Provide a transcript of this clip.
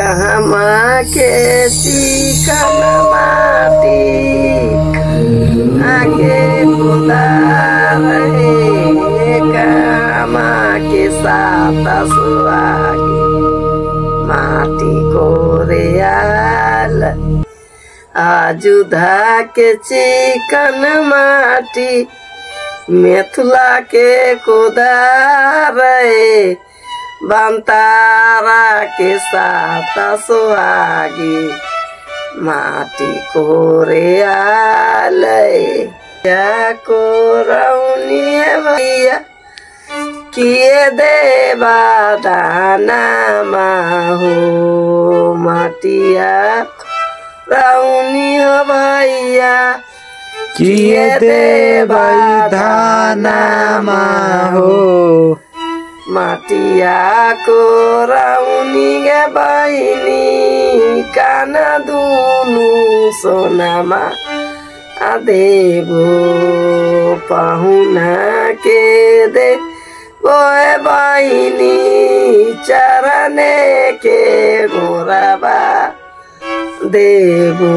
कहमा के चिकन माटी आगे खुदा रहे कहमा के साथ सुहागी माटी कोरियाल आजुधा के चिकन माटी मेथुला के खुदा रहे बंतारा के साथ सुहागी माटी कोरियाल को रौनी भैया किए देवा दाना माहो माटिया रौनी भैया किए देवा दाना माहो माटिया को रौनी गे बहिनी काना दुनु सोनामा देवो पाहुना के दे बोए बहिनी चरने के गोरबा देवो।